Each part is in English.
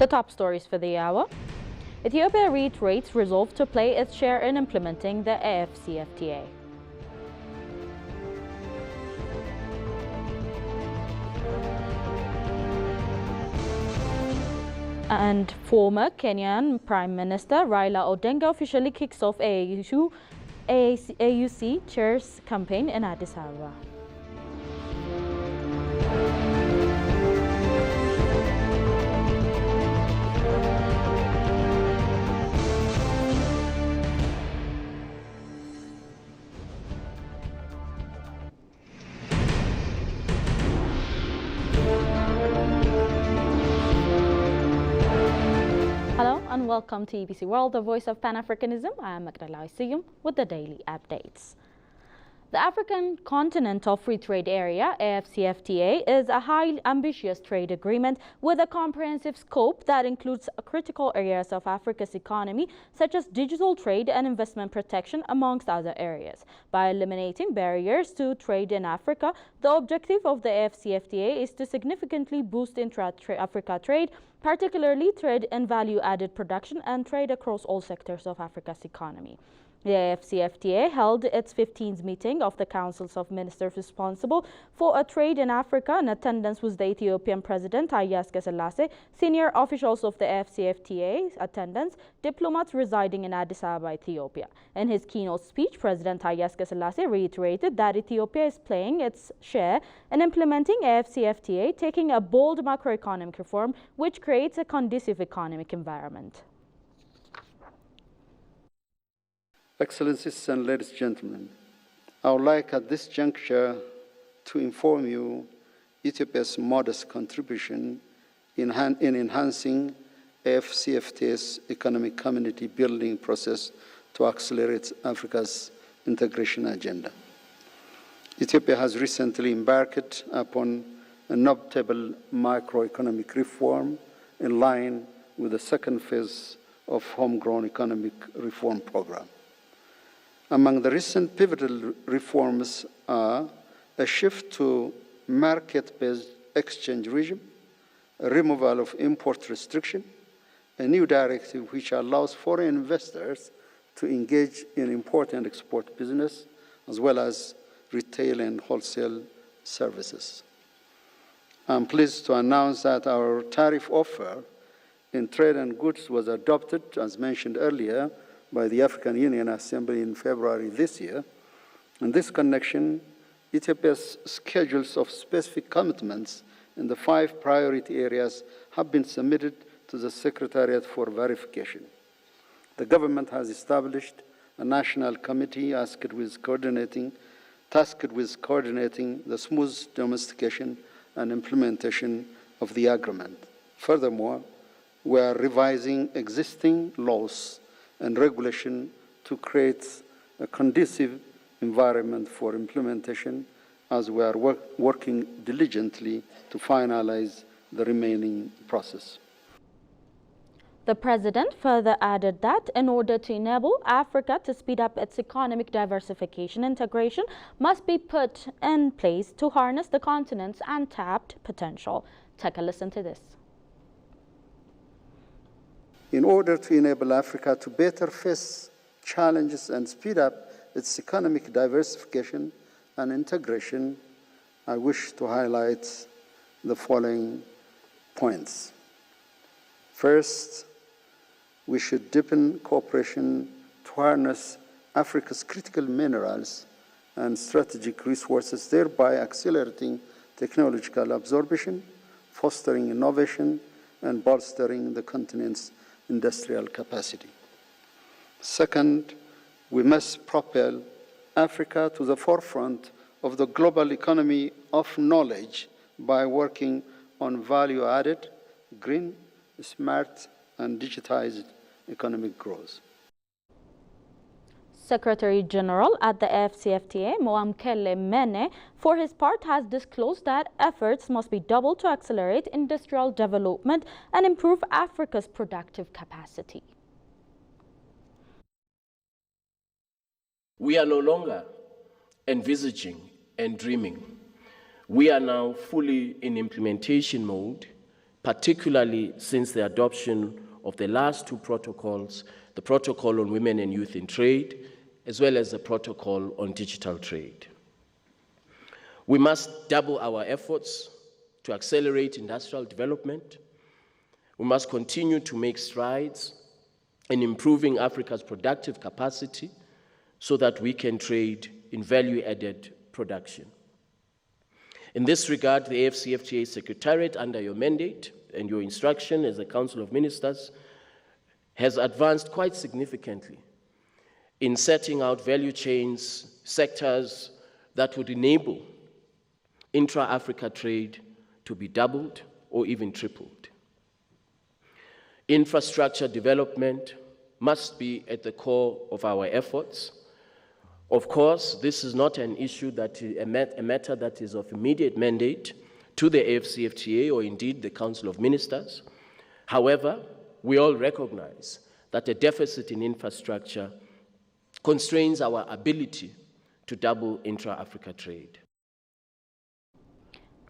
The top stories for the hour. Ethiopia reiterates resolve to play its share in implementing the AfCFTA. And former Kenyan Prime Minister Raila Odinga officially kicks off AUC Chair's campaign in Addis Ababa. Hello and welcome to EBC World, the voice of Pan-Africanism. I am Magdala Isiyum with the daily updates. The African Continental Free Trade Area, AfCFTA, is a highly ambitious trade agreement with a comprehensive scope that includes critical areas of Africa's economy, such as digital trade and investment protection, amongst other areas. By eliminating barriers to trade in Africa, the objective of the AfCFTA is to significantly boost intra-Africa trade, particularly trade in value-added production and trade across all sectors of Africa's economy. The AfCFTA held its 15th meeting of the Councils of Ministers responsible for trade in Africa. In attendance was the Ethiopian President Haile Selassie, senior officials of the AfCFTA attendance, diplomats residing in Addis Ababa, Ethiopia. In his keynote speech, President Haile Selassie reiterated that Ethiopia is playing its share in implementing AfCFTA, taking a bold macroeconomic reform which creates a conducive economic environment. Excellencies and ladies and gentlemen, I would like at this juncture to inform you Ethiopia's modest contribution in enhancing AfCFTA's economic community building process to accelerate Africa's integration agenda. Ethiopia has recently embarked upon a notable macroeconomic reform in line with the second phase of homegrown economic reform program. Among the recent pivotal reforms are a shift to market-based exchange regime, a removal of import restriction, a new directive which allows foreign investors to engage in import and export business, as well as retail and wholesale services. I'm pleased to announce that our tariff offer in trade and goods was adopted, as mentioned earlier, by the African Union Assembly in February this year. In this connection, Ethiopia's schedules of specific commitments in the 5 priority areas have been submitted to the Secretariat for verification. The government has established a national committee tasked with coordinating the smooth domestication and implementation of the agreement. Furthermore, we are revising existing laws and regulation to create a conducive environment for implementation, as we are working diligently to finalize the remaining process. The President further added that in order to enable Africa to speed up its economic diversification, integration must be put in place to harness the continent's untapped potential. Take a listen to this. In order to enable Africa to better face challenges and speed up its economic diversification and integration, I wish to highlight the following points. First, we should deepen cooperation to harness Africa's critical minerals and strategic resources, thereby accelerating technological absorption, fostering innovation, and bolstering the continent's industrial capacity. Second, we must propel Africa to the forefront of the global economy of knowledge by working on value-added, green, smart, and digitized economic growth. Secretary General at the AfCFTA, Moamkele Mene, for his part, has disclosed that efforts must be doubled to accelerate industrial development and improve Africa's productive capacity. We are no longer envisaging and dreaming. We are now fully in implementation mode particularly since the adoption of the last two protocols, the Protocol on Women and Youth in Trade, as well as the Protocol on Digital Trade. We must double our efforts to accelerate industrial development. We must continue to make strides in improving Africa's productive capacity so that we can trade in value-added production. In this regard, the AFCFTA Secretariat, under your mandate and your instruction as the Council of Ministers, has advanced quite significantly in setting out value chains, sectors that would enable intra-Africa trade to be doubled or even tripled. Infrastructure development must be at the core of our efforts. Of course, this is not an issue a matter that is of immediate mandate to the AFCFTA or indeed the Council of Ministers. However, we all recognize that a deficit in infrastructure constrains our ability to double intra-Africa trade.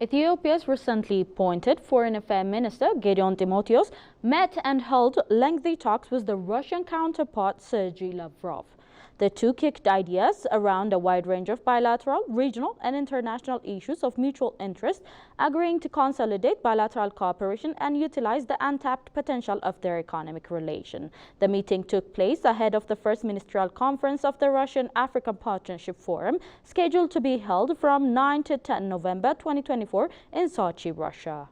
Ethiopia's recently appointed Foreign Affairs Minister, Gedeon Timotheos, met and held lengthy talks with the Russian counterpart, Sergei Lavrov. The two kicked ideas around a wide range of bilateral, regional and international issues of mutual interest, agreeing to consolidate bilateral cooperation and utilize the untapped potential of their economic relation. The meeting took place ahead of the first ministerial conference of the Russian-African Partnership Forum, scheduled to be held from 9 to 10 November 2024 in Sochi, Russia.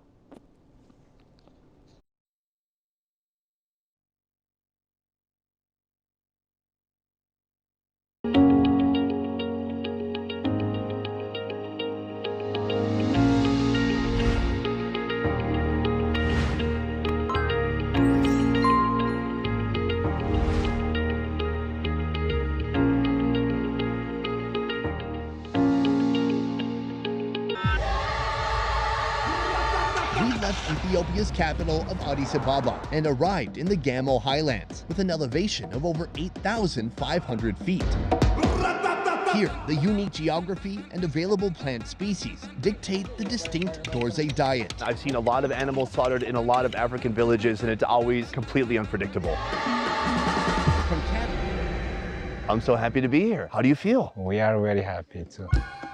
Ethiopia's capital of Addis Ababa and arrived in the Gamo Highlands with an elevation of over 8,500 feet. Here, the unique geography and available plant species dictate the distinct Dorze diet. I've seen a lot of animals slaughtered in a lot of African villages, and it's always completely unpredictable. From Canada, I'm so happy to be here. How do you feel? We are very happy too.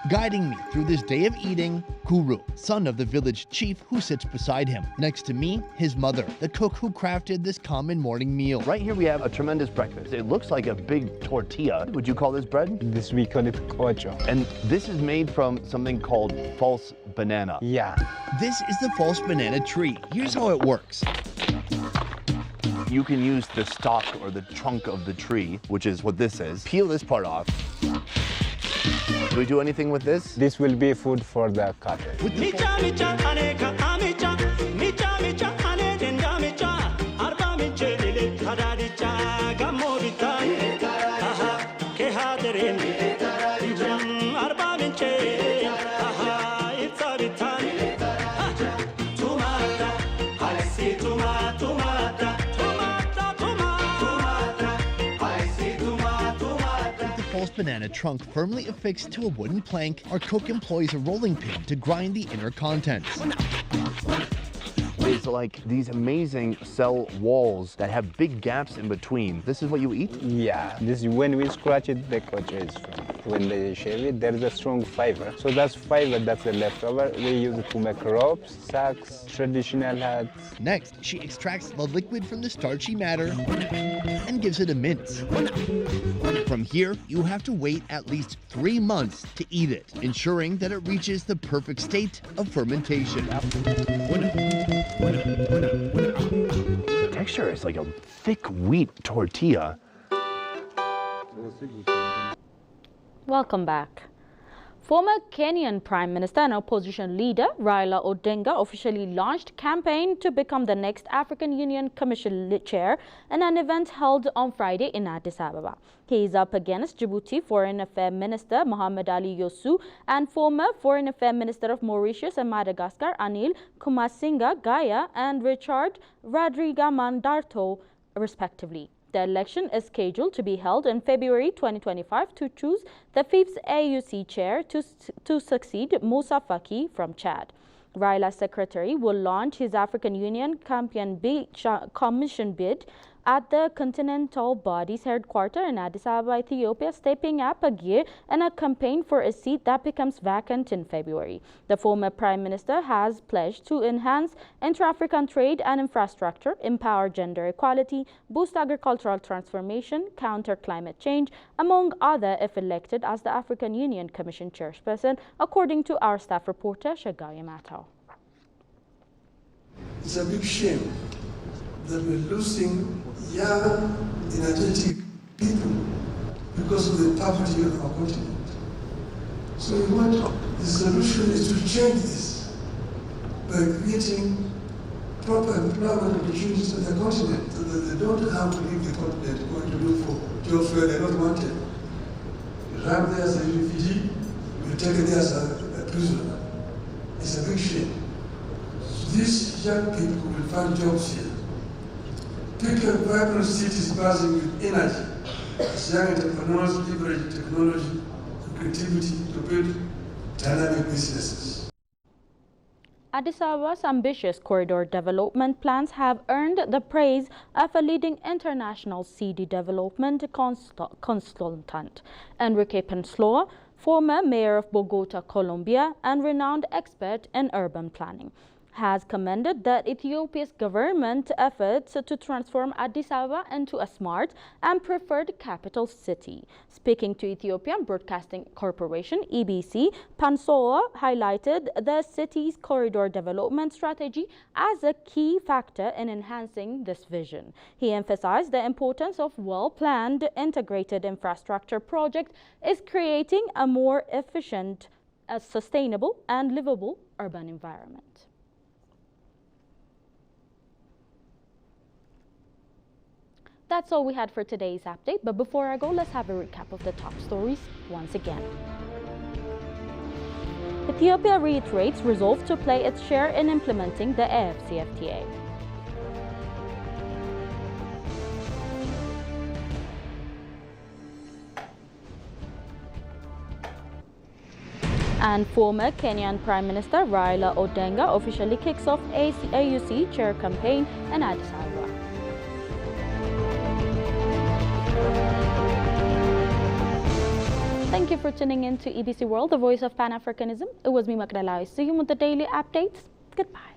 Guiding me through this day of eating, Kuru, son of the village chief who sits beside him. Next to me, his mother, the cook who crafted this common morning meal. Right here we have a tremendous breakfast. It looks like a big tortilla. Would you call this bread? This we call it kocho. And this is made from something called false banana. Yeah. This is the false banana tree. Here's how it works. You can use the stalk or the trunk of the tree, which is what this is. Peel this part off. Do we do anything with this? This will be food for the cattle. Banana trunk firmly affixed to a wooden plank, our cook employs a rolling pin to grind the inner contents. It's like these amazing cell walls that have big gaps in between. This is what you eat? Yeah, this is when we scratch it, the kocho is from. When they shave it, there is a strong fiber. So that's fiber, that's the leftover. We use it to make ropes, sacks, traditional hats. Next, she extracts the liquid from the starchy matter and gives it a mince. From here, you have to wait at least 3 months to eat it, ensuring that it reaches the perfect state of fermentation. The texture is like a thick wheat tortilla. Welcome back. Former Kenyan Prime Minister and opposition leader Raila Odinga officially launched a campaign to become the next African Union Commission chair in an event held on Friday in Addis Ababa. He is up against Djibouti Foreign Affairs Minister Mohamed Ali Youssou and former Foreign Affairs Minister of Mauritius and Madagascar Anil Kumasinga Gaya and Richard Radriga Mandarto, respectively. The election is scheduled to be held in February 2025 to choose the fifth AUC chair to succeed Moussa Faki from Chad. Raila's secretary will launch his African Union Commission bid at the Continental Body's headquarters in Addis Ababa, Ethiopia, stepping up a gear in a campaign for a seat that becomes vacant in February. The former Prime Minister has pledged to enhance intra-African trade and infrastructure, empower gender equality, boost agricultural transformation, counter climate change, among other, if elected as the African Union Commission chairperson, according to our staff reporter, Shagao Yamato. It's a big shame that we're losing young, energetic people because of the poverty of our continent. So the solution is to change this by creating proper employment opportunities on the continent so that they don't have to leave the continent going to look for jobs where they're not wanted. You arrive there as a refugee, you're taken there as a prisoner. It's a big shame. These young people will find jobs here. Pick a vibrant cities buzzing with energy as young entrepreneurs leverage technology and creativity to build dynamic businesses. Addis Ababa's ambitious corridor development plans have earned the praise of a leading international CD development consultant, Enrique Pensloa, former mayor of Bogota, Colombia, and renowned expert in urban planning, has commended the Ethiopia's government efforts to transform Addis Ababa into a smart and preferred capital city. Speaking to Ethiopian Broadcasting Corporation, EBC, Pensloa highlighted the city's corridor development strategy as a key factor in enhancing this vision. He emphasized the importance of well-planned integrated infrastructure projects is creating a more efficient, sustainable, and livable urban environment. That's all we had for today's update, but before I go, let's have a recap of the top stories once again. Ethiopia reiterates resolve to play its share in implementing the AfCFTA. And former Kenyan Prime Minister Raila Odinga officially kicks off AUC chair campaign in Addis Ababa. Thank you for tuning in to EBC World, the voice of Pan-Africanism. It was me, Magdalena. See you with the daily updates. Goodbye.